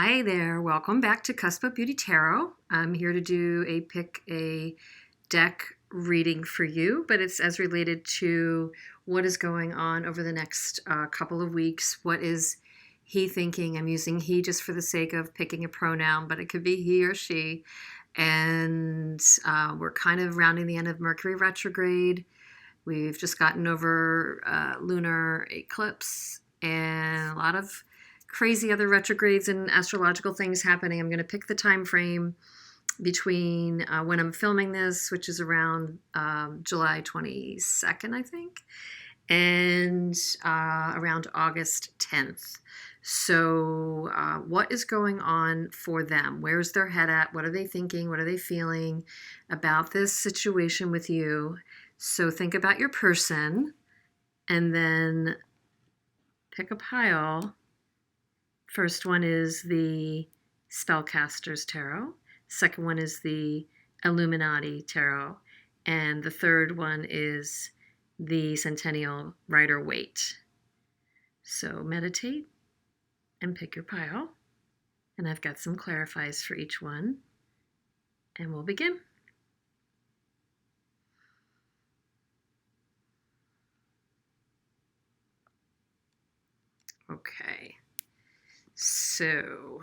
Hi there, welcome back to Cusp of Beauty Tarot. I'm here to do a pick a deck reading for you, but it's as related to what is going on over the next couple of weeks. What is he thinking? I'm using he just for the sake of picking a pronoun, but it could be he or she. And we're kind of rounding the end of Mercury retrograde. We've just gotten over lunar eclipse and a lot of crazy other retrogrades and astrological things happening. I'm going to pick the time frame between when I'm filming this, which is around July 22nd, I think, and around August 10th. So what is going on for them? Where's their head at? What are they thinking? What are they feeling about this situation with you? So think about your person and then pick a pile. First one is the Spellcaster's Tarot. Second one is the Illuminati Tarot. And the third one is the Centennial Rider-Waite. So meditate and pick your pile. And I've got some clarifies for each one. And we'll begin. Okay. So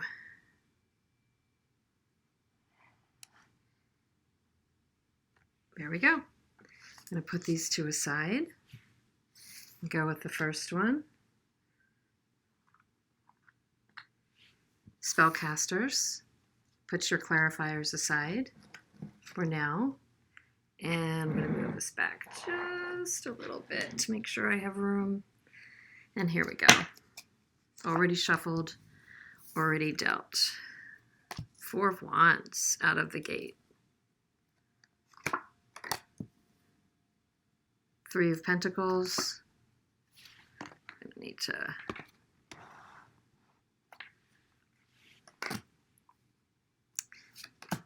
there we go. I'm going to put these two aside and go with the first one. Spellcasters, put your clarifiers aside for now. And I'm going to move this back just a little bit to make sure I have room. And here we go. Already shuffled, already dealt. Four of Wands out of the gate. Three of Pentacles. I need to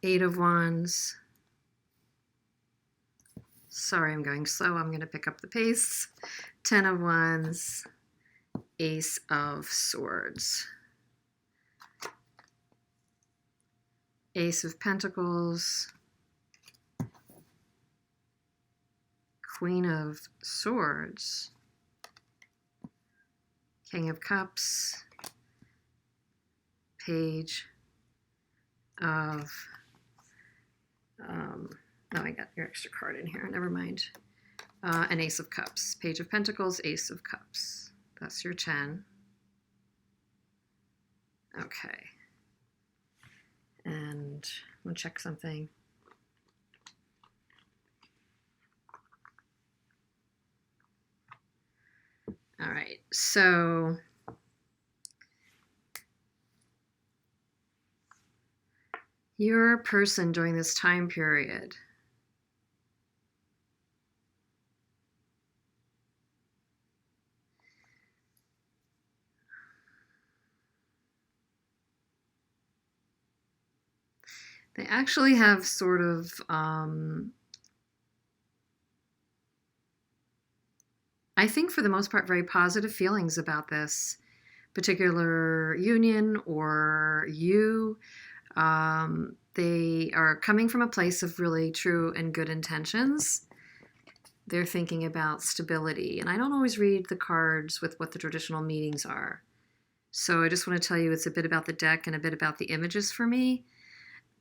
Eight of Wands. Sorry, I'm going slow. I'm going to pick up the pace. 10 of Wands. Ace of Swords. Ace of Pentacles. Queen of Swords. King of Cups. Page of... no, I got your extra card in here. Never mind. An Ace of Cups. Page of Pentacles, Ace of Cups. That's your 10. Okay. And I'm going to check something. All right. So your person during this time period they actually have sort of, I think for the most part, very positive feelings about this particular union or you. They are coming from a place of really true and good intentions. They're thinking about stability. And I don't always read the cards with what the traditional meanings are. So I just want to tell you it's a bit about the deck and a bit about the images for me.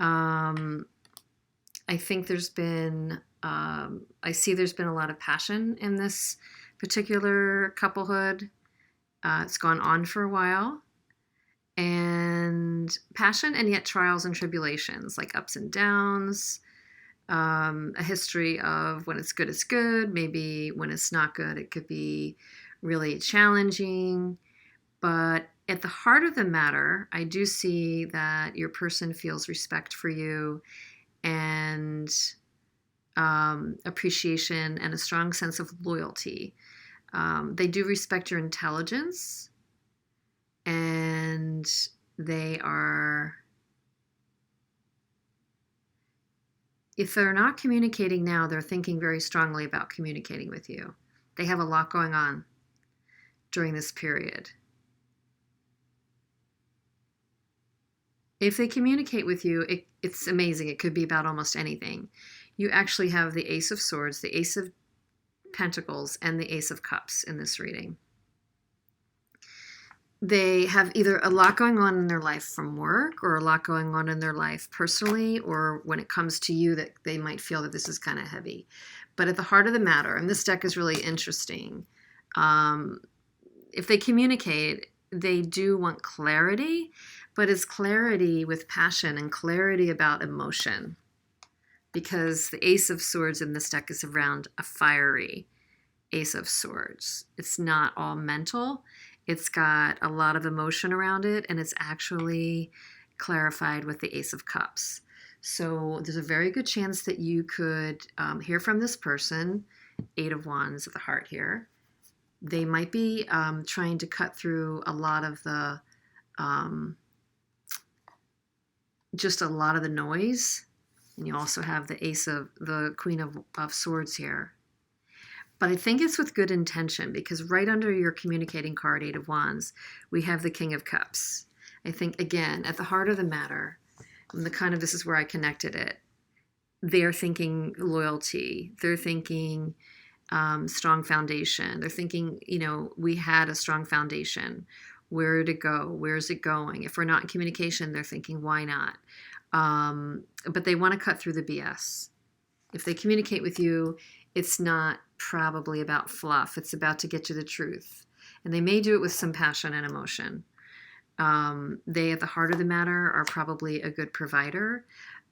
I think there's been, I see there's been a lot of passion in this particular couplehood. It's gone on for a while. And passion and yet trials and tribulations, like ups and downs, a history of when it's good, maybe when it's not good, it could be really challenging. But at the heart of the matter, I do see that your person feels respect for you and appreciation and a strong sense of loyalty. They do respect your intelligence, and they are, if they're not communicating now, they're thinking very strongly about communicating with you. They have a lot going on during this period. If they communicate with you, it's amazing. It could be about almost anything. You actually have the Ace of Swords, the Ace of Pentacles, and the Ace of Cups in this reading. They have either a lot going on in their life from work, or a lot going on in their life personally, or when it comes to you that they might feel that this is kind of heavy. But at the heart of the matter, and this deck is really interesting, if they communicate, they do want clarity, but it's clarity with passion and clarity about emotion. Because the Ace of Swords in this deck is around a fiery Ace of Swords. It's not all mental. It's got a lot of emotion around it, and it's actually clarified with the Ace of Cups. So there's a very good chance that you could hear from this person, Eight of Wands at the heart here. They might be trying to cut through a lot of the, just a lot of the noise. And you also have the Queen of Swords here. But I think it's with good intention, because right under your communicating card, Eight of Wands, we have the King of Cups. I think, again, at the heart of the matter, and this is where I connected it, they're thinking loyalty. They're thinking strong foundation. They're thinking, we had a strong foundation. Where to go? Where's it going? If we're not in communication, they're thinking, why not? But they want to cut through the BS. If they communicate with you, it's not probably about fluff. It's about to get you the truth. And they may do it with some passion and emotion. They, at the heart of the matter, are probably a good provider.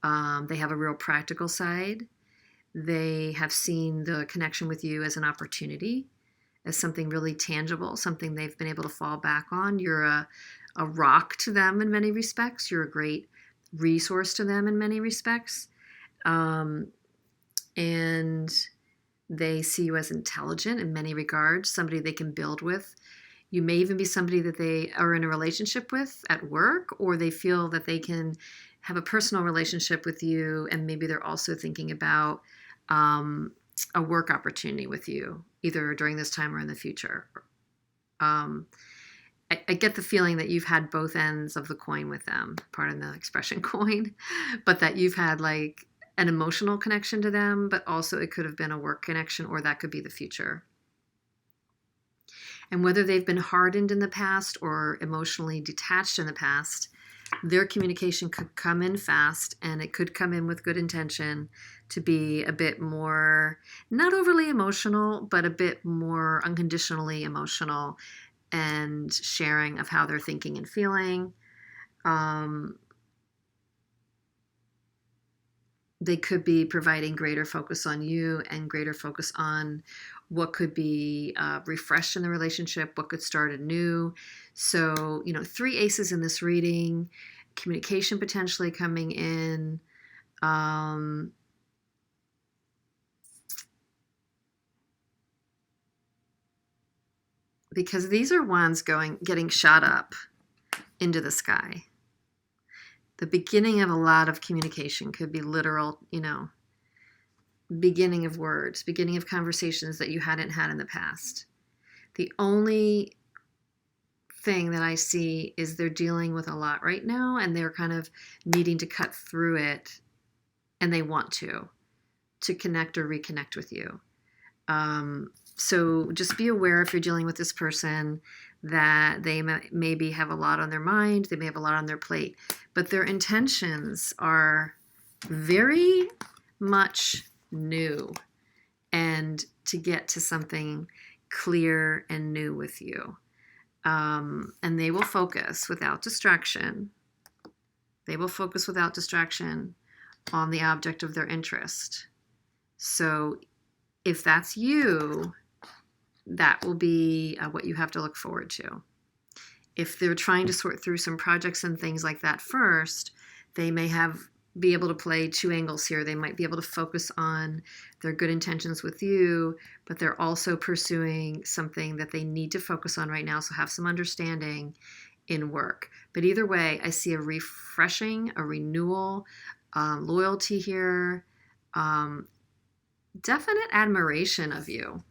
They have a real practical side. They have seen the connection with you as an opportunity, as something really tangible, something they've been able to fall back on. You're a rock to them in many respects. You're a great resource to them in many respects. And they see you as intelligent in many regards, somebody they can build with. You may even be somebody that they are in a relationship with at work, or they feel that they can have a personal relationship with you, and maybe they're also thinking about a work opportunity with you, either during this time or in the future. I get the feeling that you've had both ends of the coin with them, pardon the expression coin, but that you've had like an emotional connection to them, but also it could have been a work connection, or that could be the future. And whether they've been hardened in the past or emotionally detached in the past, their communication could come in fast, and it could come in with good intention to be a bit more, not overly emotional, but a bit more unconditionally emotional and sharing of how they're thinking and feeling. They could be providing greater focus on you and greater focus on what could be refreshed in the relationship, what could start anew. So, 3 aces in this reading, communication potentially coming in. Because these are wands getting shot up into the sky. The beginning of a lot of communication could be literal, beginning of words, beginning of conversations that you hadn't had in the past. The only thing that I see is they're dealing with a lot right now, and they're kind of needing to cut through it, and they want to connect or reconnect with you. So just be aware, if you're dealing with this person, that they maybe have a lot on their mind, they may have a lot on their plate, but their intentions are very much new and to get to something clear and new with you. And they will focus without distraction. They will focus without distraction on the object of their interest. So if that's you, that will be what you have to look forward to. If they're trying to sort through some projects and things like that first, they may be able to play 2 angles here. They might be able to focus on their good intentions with you, but they're also pursuing something that they need to focus on right now, so have some understanding in work. But either way, I see a refreshing, a renewal, loyalty here, definite admiration of you.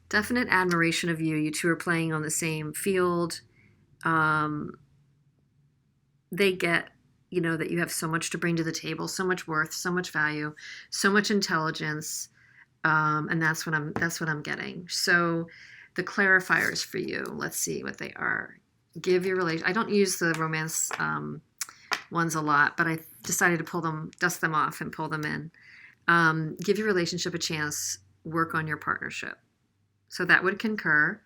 Definite admiration of you. You two are playing on the same field. They get you know, that you have so much to bring to the table, so much worth, so much value, so much intelligence. And that's what I'm getting. So the clarifiers for you, let's see what they are. Give your relation. I don't use the romance ones a lot, but I decided to dust them off and pull them in. Give your relationship a chance. Work on your partnership. So that would concur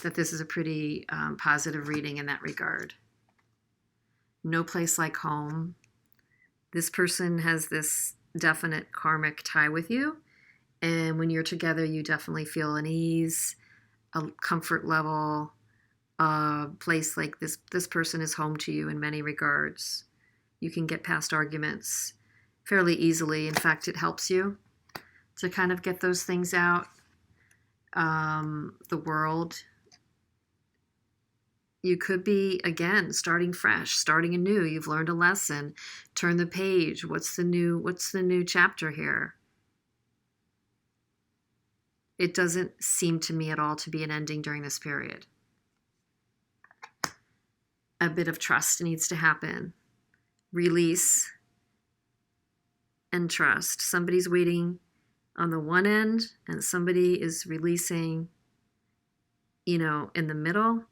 that this is a pretty positive reading in that regard. No place like home. This person has this definite karmic tie with you. And when you're together, you definitely feel an ease, a comfort level, a place like this. This person is home to you in many regards. You can get past arguments fairly easily. In fact, it helps you to kind of get those things out. The world. You could be, again, starting fresh, starting anew. You've learned a lesson. Turn the page. What's the new chapter here? It doesn't seem to me at all to be an ending during this period. A bit of trust needs to happen. Release and trust. Somebody's waiting on the one end and somebody is releasing, you know, in the middle.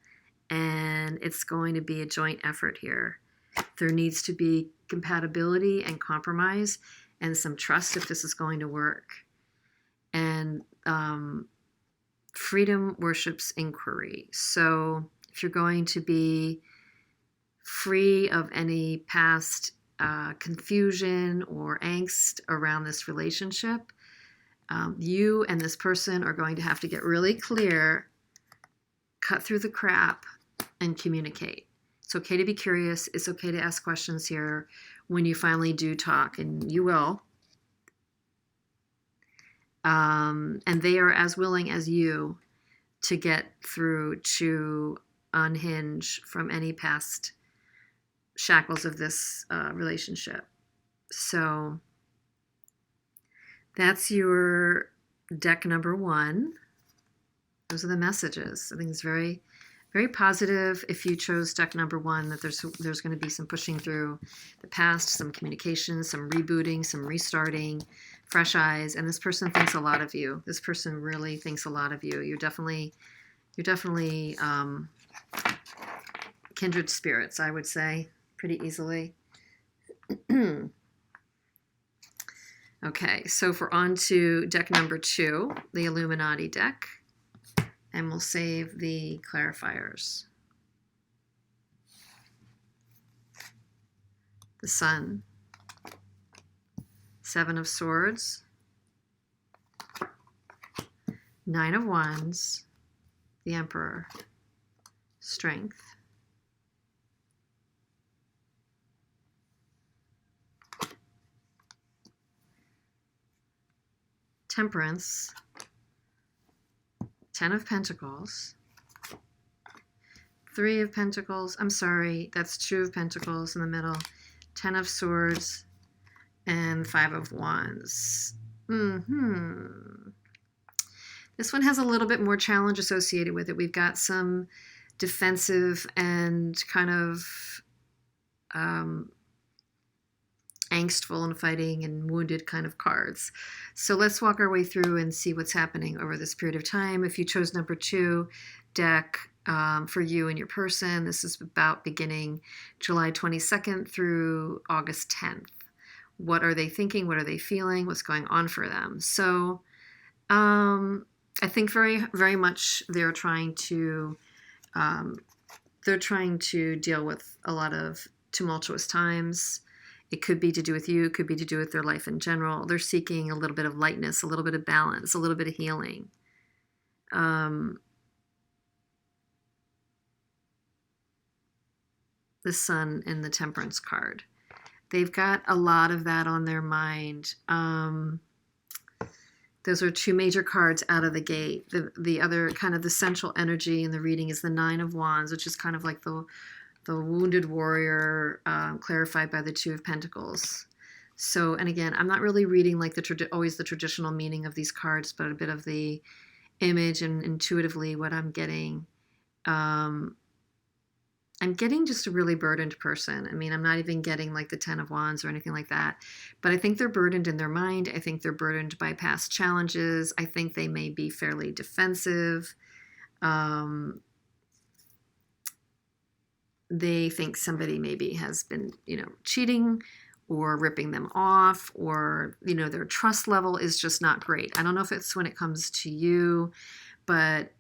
And it's going to be a joint effort here. There needs to be compatibility and compromise and some trust if this is going to work. And freedom worships inquiry. So if you're going to be free of any past confusion or angst around this relationship, you and this person are going to have to get really clear, cut through the crap, and communicate. It's okay to be curious. It's okay to ask questions here when you finally do talk, and you will. And they are as willing as you to get through, to unhinge from any past shackles of this relationship. So that's your deck number 1. Those are the messages. I think it's very, very positive if you chose deck number 1, that there's going to be some pushing through the past, some communication, some rebooting, some restarting, fresh eyes. And this person thinks a lot of you. This person really thinks a lot of you. You're definitely kindred spirits, I would say, pretty easily. Okay, so we're on to deck number 2, the Illuminati deck. And we'll save the clarifiers. The Sun. 7 of Swords. 9 of Wands. The Emperor. Strength. Temperance. 10 of Pentacles, 3 of Pentacles, I'm sorry, that's 2 of Pentacles in the middle, 10 of Swords, and 5 of Wands. This one has a little bit more challenge associated with it. We've got some defensive and kind of angstful and fighting and wounded kind of cards. So let's walk our way through and see what's happening over this period of time. If you chose number 2 deck for you and your person, this is about beginning July 22nd through August 10th. What are they thinking? What are they feeling? What's going on for them? So I think very, very much they're trying to deal with a lot of tumultuous times. It could be to do with you. It could be to do with their life in general. They're seeking a little bit of lightness, a little bit of balance, a little bit of healing. The Sun and the Temperance card. They've got a lot of that on their mind. Those are 2 major cards out of the gate. The other kind of the central energy in the reading is the 9 of Wands, which is kind of like the wounded warrior clarified by the 2 of Pentacles. So, and again, I'm not really reading like always the traditional meaning of these cards, but a bit of the image and intuitively what I'm getting. And I'm getting just a really burdened person. I mean, I'm not even getting like the 10 of Wands or anything like that, but I think they're burdened in their mind. I think they're burdened by past challenges. I think they may be fairly defensive. They think somebody maybe has been, cheating or ripping them off, or, their trust level is just not great. I don't know if it's when it comes to you, but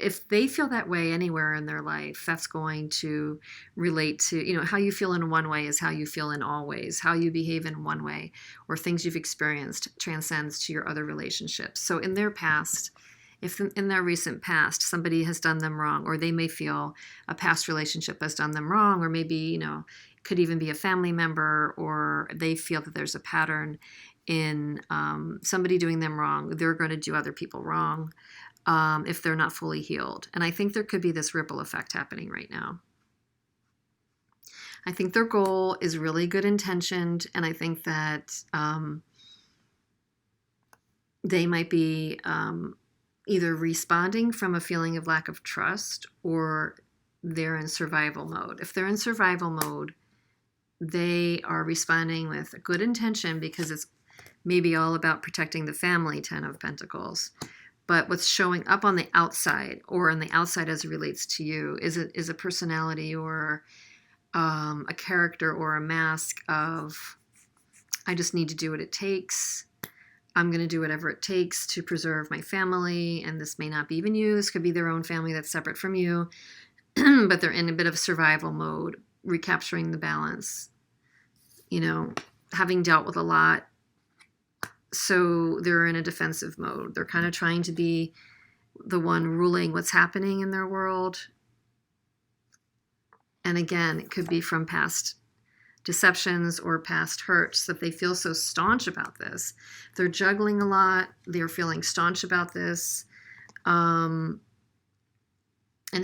if they feel that way anywhere in their life, that's going to relate to, how you feel in one way is how you feel in all ways. How you behave in one way or things you've experienced transcends to your other relationships. So in their past, if in their recent past somebody has done them wrong, or they may feel a past relationship has done them wrong, or maybe, could even be a family member, or they feel that there's a pattern in somebody doing them wrong, they're going to do other people wrong if they're not fully healed. And I think there could be this ripple effect happening right now. I think their goal is really good intentioned, and I think that they might be either responding from a feeling of lack of trust, or they're in survival mode. If they're in survival mode, they are responding with a good intention because it's maybe all about protecting the family, 10 of Pentacles. But what's showing up on the outside, or on the outside as it relates to you, is a personality or a character or a mask of, I just need to do what it takes. I'm going to do whatever it takes to preserve my family. And this may not be even you. This could be their own family that's separate from you. But they're in a bit of survival mode, recapturing the balance, having dealt with a lot. So they're in a defensive mode. They're kind of trying to be the one ruling what's happening in their world. And again, it could be from past deceptions or past hurts that they feel so staunch about this. They're juggling a lot. They're feeling staunch about this. And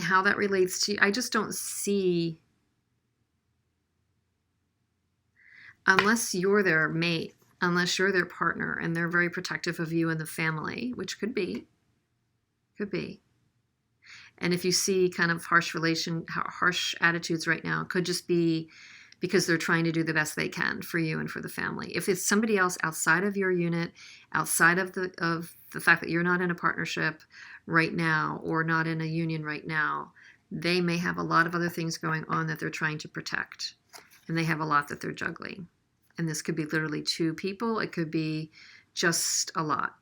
how that relates to you, I just don't see, unless you're their mate, unless you're their partner and they're very protective of you and the family, which could be. And if you see kind of harsh attitudes right now, it could just be because they're trying to do the best they can for you and for the family. If it's somebody else outside of your unit, outside of the fact that you're not in a partnership right now or not in a union right now, they may have a lot of other things going on that they're trying to protect. And they have a lot that they're juggling. And this could be literally 2 people. It could be just a lot.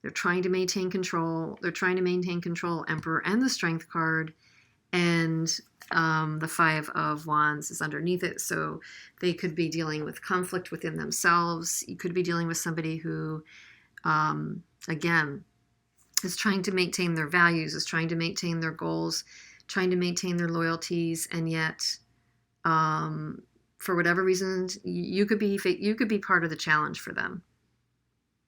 They're trying to maintain control. They're trying to maintain control, Emperor and the Strength card. And the 5 of Wands is underneath it. So they could be dealing with conflict within themselves. You could be dealing with somebody who, again, is trying to maintain their values, is trying to maintain their goals, trying to maintain their loyalties, and yet, for whatever reason, you could be part of the challenge for them.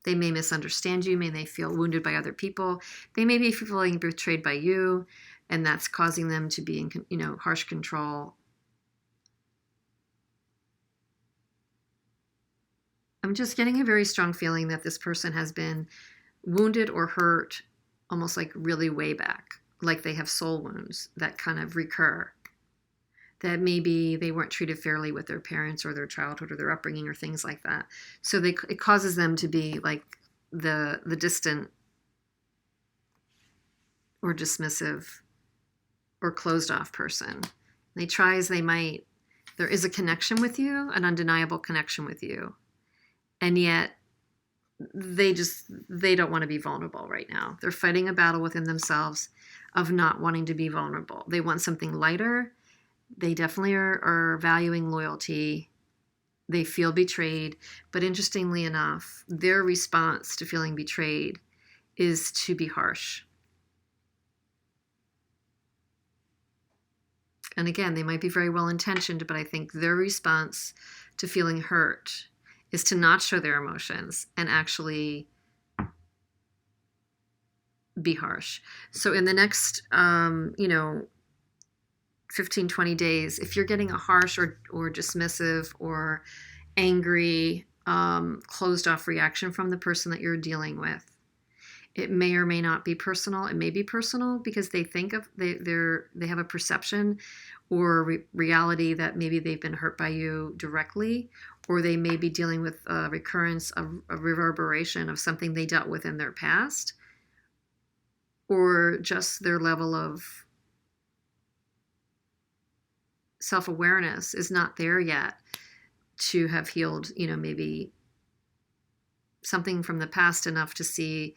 They may misunderstand you. May they feel wounded by other people. They may be feeling betrayed by you, and that's causing them to be in, harsh control. I'm just getting a very strong feeling that this person has been wounded or hurt almost like really way back, like they have soul wounds that kind of recur. That maybe they weren't treated fairly with their parents or their childhood or their upbringing or things like that. So it causes them to be like the distant or dismissive or closed off person. They try as they might. There is a connection with you, an undeniable connection with you. And yet they don't want to be vulnerable right now. They're fighting a battle within themselves of not wanting to be vulnerable. They want something lighter. They definitely are valuing loyalty. They feel betrayed. But interestingly enough, their response to feeling betrayed is to be harsh. And again, they might be very well-intentioned, but I think their response to feeling hurt is to not show their emotions and actually be harsh. So in the next, 15, 20 days, if you're getting a harsh or dismissive or angry, closed off reaction from the person that you're dealing with, It may or may not be personal. It may be personal because they think of they have a perception or reality that maybe they've been hurt by you directly, or they may be dealing with a recurrence of a reverberation of something they dealt with in their past, or just their level of self-awareness is not there yet to have healed, maybe something from the past enough to see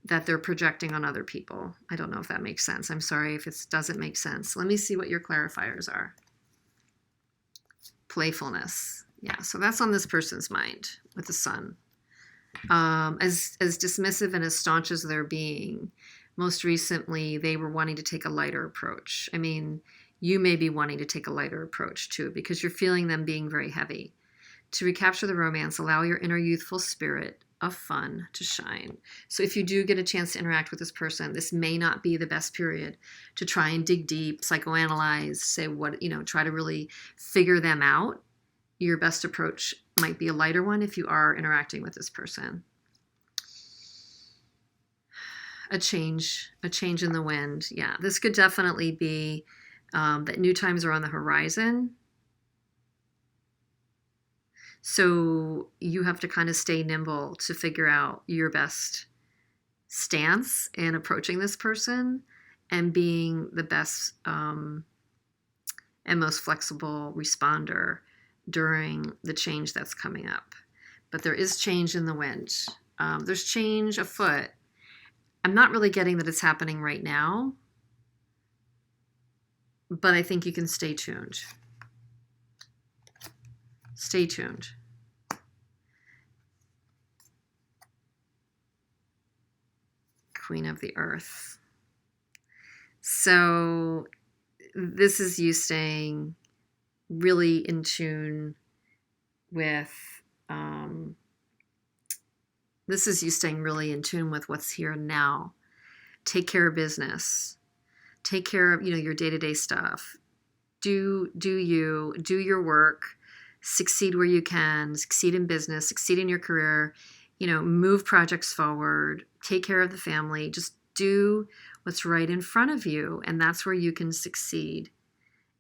that they're projecting on other people. I don't know if that makes sense. I'm sorry if it doesn't make sense. Let me see what your clarifiers are. Playfulness. Yeah, so that's on this person's mind with the sun. As dismissive and as staunch as they're being, most recently they were wanting to take a lighter approach. I mean, you may be wanting to take a lighter approach too, because you're feeling them being very heavy. To recapture the romance, allow your inner youthful spirit of fun to shine. So if you do get a chance to interact with this person, this may not be the best period to try and dig deep, psychoanalyze, say what, try to really figure them out. Your best approach might be a lighter one if you are interacting with this person. A change in the wind. Yeah, this could definitely be that new times are on the horizon. So you have to kind of stay nimble to figure out your best stance in approaching this person and being the best and most flexible responder during the change that's coming up. But there is change in the wind. There's change afoot. I'm not really getting that it's happening right now, but I think you can stay tuned. Stay tuned. Queen of the Earth. So this is you staying really in tune with, what's here and now. Take care of business. Take care of, your day-to-day stuff. Do your work. Succeed where you can, succeed in business, succeed in your career, move projects forward, take care of the family, just do what's right in front of you. And that's where you can succeed.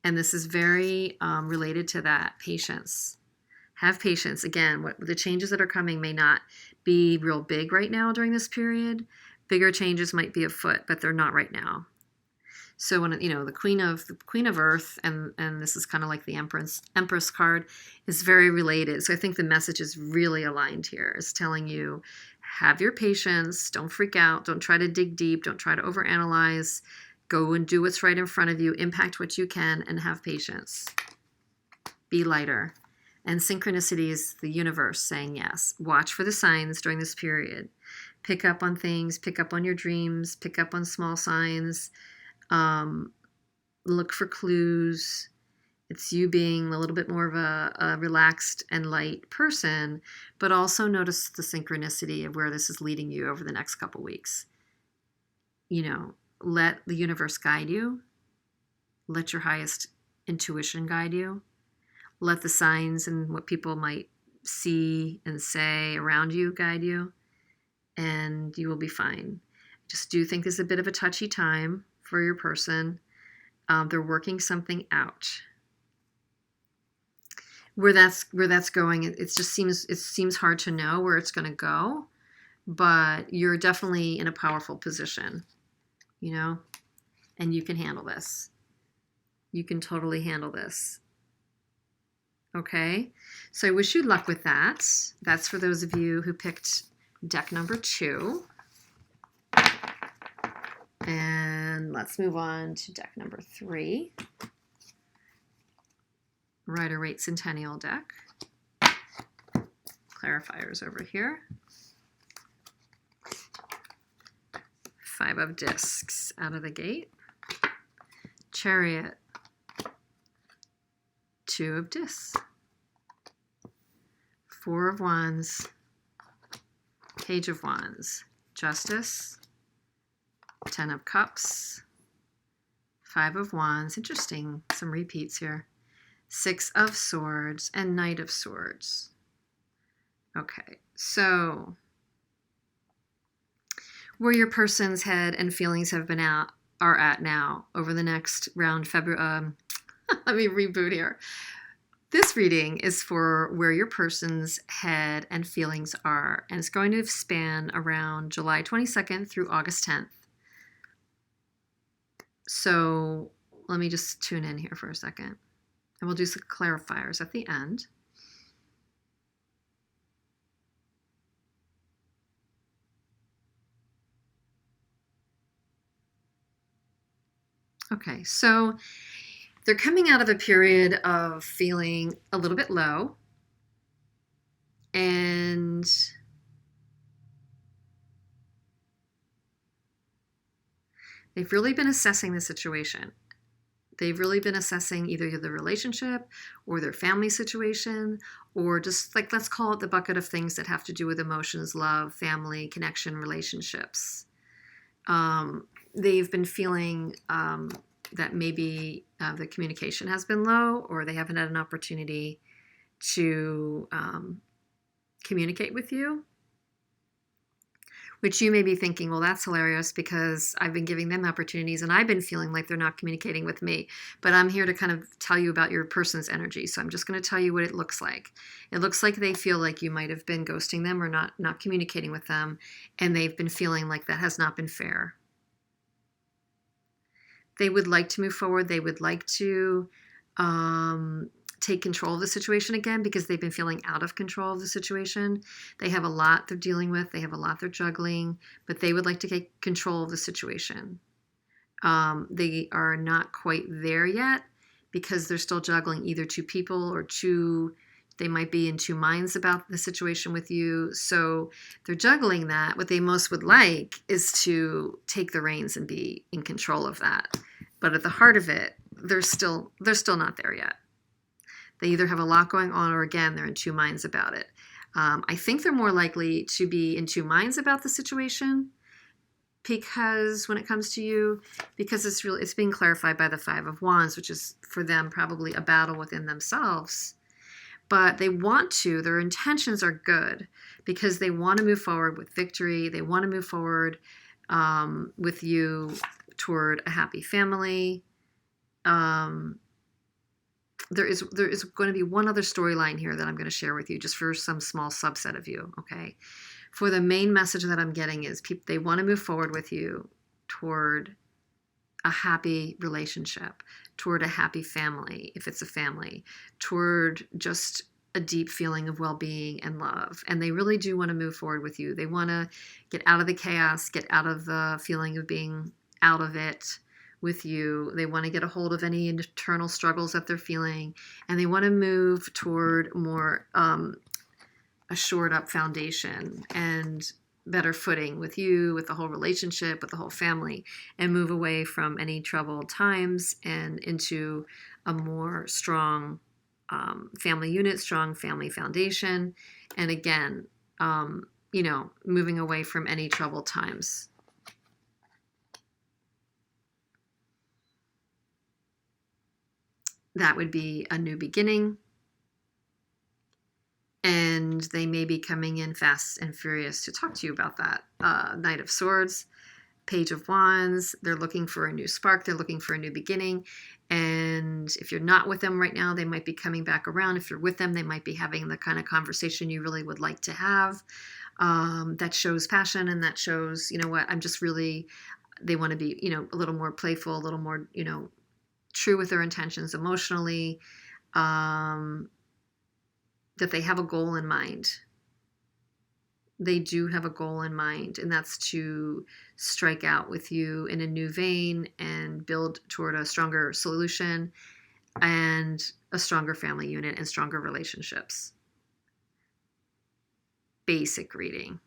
And this is very related to that, patience. Have patience. Again, what the changes that are coming may not be real big right now during this period. Bigger changes might be afoot, but they're not right now. So when the Queen of Earth, and this is kind of like the Empress card, is very related. So I think the message is really aligned here. It's telling you, have your patience, don't freak out, don't try to dig deep, don't try to overanalyze, go and do what's right in front of you, impact what you can, and have patience. Be lighter. And synchronicity is the universe saying yes. Watch for the signs during this period. Pick up on things, pick up on your dreams, pick up on small signs. Look for clues. It's you being a little bit more of a relaxed and light person, but also notice the synchronicity of where this is leading you over the next couple weeks. Let the universe guide you. Let your highest intuition guide you. Let the signs and what people might see and say around you guide you, and you will be fine. Just do think this is a bit of a touchy time for your person. They're working something out. Where that's going, it seems hard to know where it's going to go, but you're definitely in a powerful position, and you can handle this. You can totally handle this. Okay, so I wish you luck with that. That's for those of you who picked deck number 2. And let's move on to deck number 3. Rider-Waite Centennial deck. Clarifiers over here. 5 of discs out of the gate. Chariot. 2 of discs. 4 of wands. Page of wands. Justice. 10 of cups. 5 of wands. Interesting. Some repeats here. 6 of swords and Knight of swords. Okay, so where your person's head and feelings have been are at now over the next round February. Let me reboot here. This reading is for where your person's head and feelings are, and it's going to span around July 22nd through August 10th. So let me just tune in here for a second, and we'll do some clarifiers at the end. Okay, so they're coming out of a period of feeling a little bit low, and they've really been assessing the situation. They've really been assessing either the relationship or their family situation, or just like, let's call it the bucket of things that have to do with emotions, love, family, connection, relationships. They've been feeling that maybe the communication has been low, or they haven't had an opportunity to communicate with you, which you may be thinking, well, that's hilarious because I've been giving them opportunities and I've been feeling like they're not communicating with me. But I'm here to kind of tell you about your person's energy. So I'm just going to tell you what it looks like. It looks like they feel like you might have been ghosting them or not communicating with them, and they've been feeling like that has not been fair. They would like to move forward. They would like to take control of the situation again because they've been feeling out of control of the situation. They have a lot they're dealing with. They have a lot they're juggling, but they would like to take control of the situation. They are not quite there yet because they're still juggling either two people or they might be in two minds about the situation with you. So they're juggling that. What they most would like is to take the reins and be in control of that. But at the heart of it, they're still not there yet. They either have a lot going on, or again, they're in two minds about it. I think they're more likely to be in two minds about the situation because when it comes to you, because it's being clarified by the Five of Wands, which is for them probably a battle within themselves. But they want to, their intentions are good because they want to move forward with victory. They want to move forward with you toward a happy family. There is going to be one other storyline here that I'm going to share with you just for some small subset of you, okay? For the main message that I'm getting is they want to move forward with you toward a happy relationship, toward a happy family, if it's a family, toward just a deep feeling of well-being and love. And they really do want to move forward with you. They want to get out of the chaos, get out of the feeling of being out of it with you. They want to get a hold of any internal struggles that they're feeling, and they want to move toward more a shored up foundation and better footing with you, with the whole relationship, with the whole family, and move away from any troubled times and into a more strong family unit, strong family foundation. And again, moving away from any troubled times. That would be a new beginning. And they may be coming in fast and furious to talk to you about that. Knight of Swords, Page of Wands. They're looking for a new spark. They're looking for a new beginning. And if you're not with them right now, they might be coming back around. If you're with them, they might be having the kind of conversation you really would like to have that shows passion and that shows, they want to be, a little more playful, a little more, true with their intentions emotionally, that they have a goal in mind. They do have a goal in mind, and that's to strike out with you in a new vein and build toward a stronger solution and a stronger family unit and stronger relationships. Basic reading.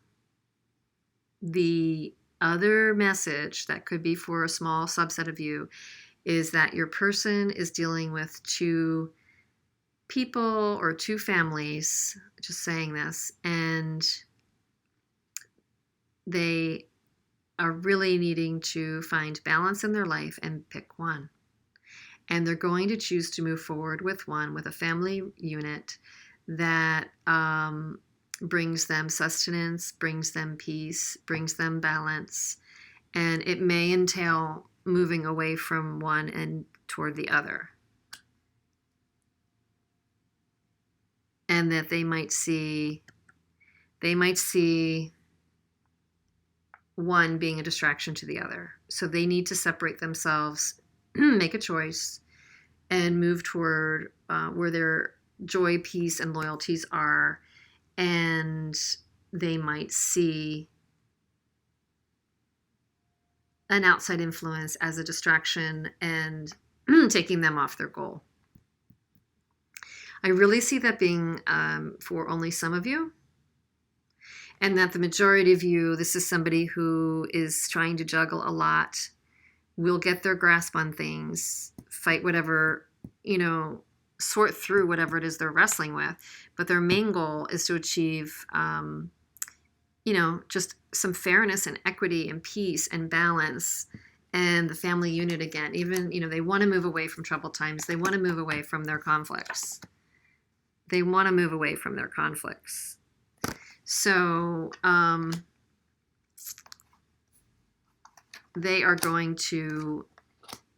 The other message that could be for a small subset of you is that your person is dealing with two people or two families, just saying this, and they are really needing to find balance in their life and pick one. And they're going to choose to move forward with one, with a family unit that brings them sustenance, brings them peace, brings them balance, and it may entail moving away from one and toward the other. And that they might see one being a distraction to the other. So they need to separate themselves, make a choice, and move toward where their joy, peace, and loyalties are. And they might see an outside influence as a distraction and taking them off their goal. I really see that being for only some of you, and that the majority of you, this is somebody who is trying to juggle a lot, will get their grasp on things, fight whatever, sort through whatever it is they're wrestling with. But their main goal is to achieve, just some fairness and equity and peace and balance and the family unit again. Even, they want to move away from troubled times. They want to move away from their conflicts. So they are going to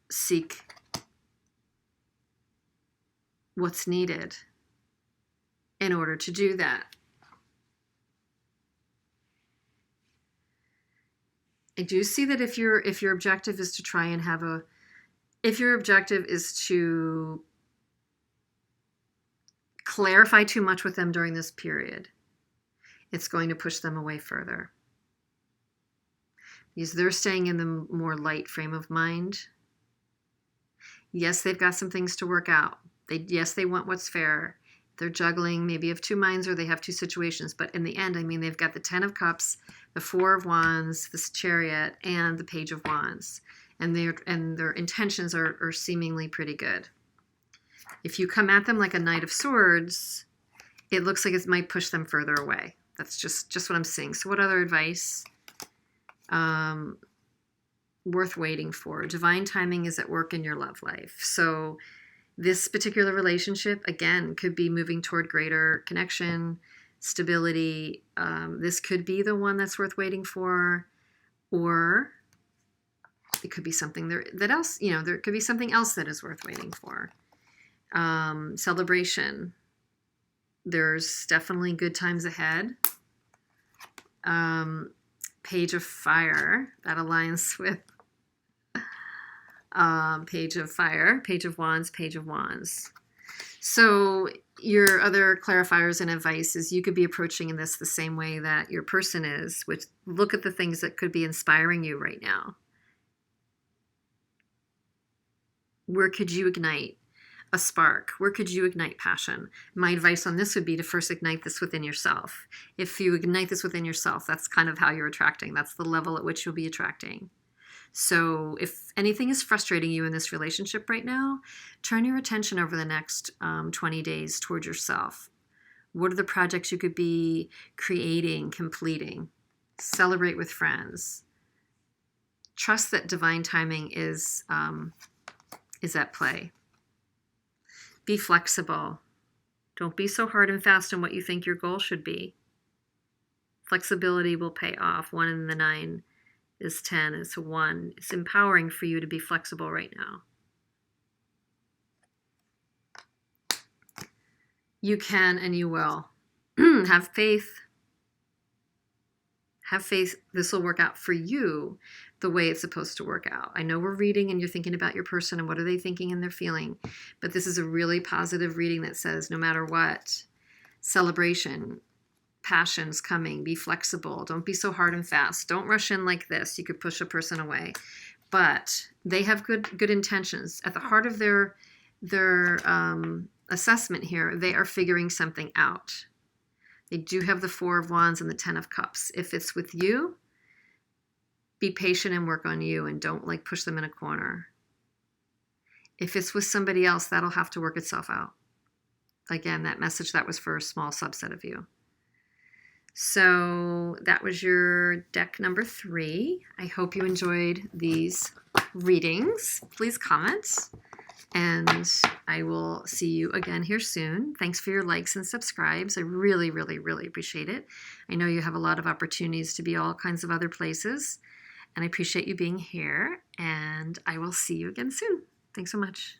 seek what's needed in order to do that. I do see that if your objective is to try and if your objective is to clarify too much with them during this period, it's going to push them away further. Because they're staying in the more light frame of mind. Yes, they've got some things to work out. Yes, they want what's fair. They're juggling maybe of two minds, or they have two situations. But in the end, they've got the 10 of Cups, the 4 of Wands, this Chariot, and the Page of Wands. And their intentions are seemingly pretty good. If you come at them like a Knight of Swords, it looks like it might push them further away. That's just what I'm seeing. So what other advice? Worth waiting for. Divine timing is at work in your love life. So this particular relationship, again, could be moving toward greater connection, stability. This could be the one that's worth waiting for, or it could be something there could be something else that is worth waiting for. Celebration. There's definitely good times ahead. Page of Fire, that aligns with Page of Fire, Page of Wands, Page of Wands. So your other clarifiers and advice is you could be approaching this the same way that your person is, which look at the things that could be inspiring you right now. Where could you ignite a spark? Where could you ignite passion? My advice on this would be to first ignite this within yourself. If you ignite this within yourself, that's kind of how you're attracting. That's the level at which you'll be attracting. So if anything is frustrating you in this relationship right now, turn your attention over the next 20 days toward yourself. What are the projects you could be creating, completing? Celebrate with friends. Trust that divine timing is at play. Be flexible. Don't be so hard and fast on what you think your goal should be. Flexibility will pay off. 1 in the 9 is 10. It's a 1. It's empowering for you to be flexible right now. You can and you will. Have faith. Have faith this will work out for you the way it's supposed to work out. I know we're reading and you're thinking about your person and what are they thinking and they're feeling, but this is a really positive reading that says no matter what, celebration, passion's coming, be flexible, don't be so hard and fast, don't rush in like this. You could push a person away, but they have good intentions. At the heart of their assessment here, they are figuring something out. They do have the 4 of Wands and the 10 of Cups. If it's with you, be patient and work on you and don't push them in a corner. If it's with somebody else, that'll have to work itself out. Again, that message, that was for a small subset of you. So that was your deck number 3. I hope you enjoyed these readings. Please comment And I will see you again here soon. Thanks for your likes and subscribes. I really, really, really appreciate it. I know you have a lot of opportunities to be all kinds of other places, and I appreciate you being here, and I will see you again soon. Thanks so much.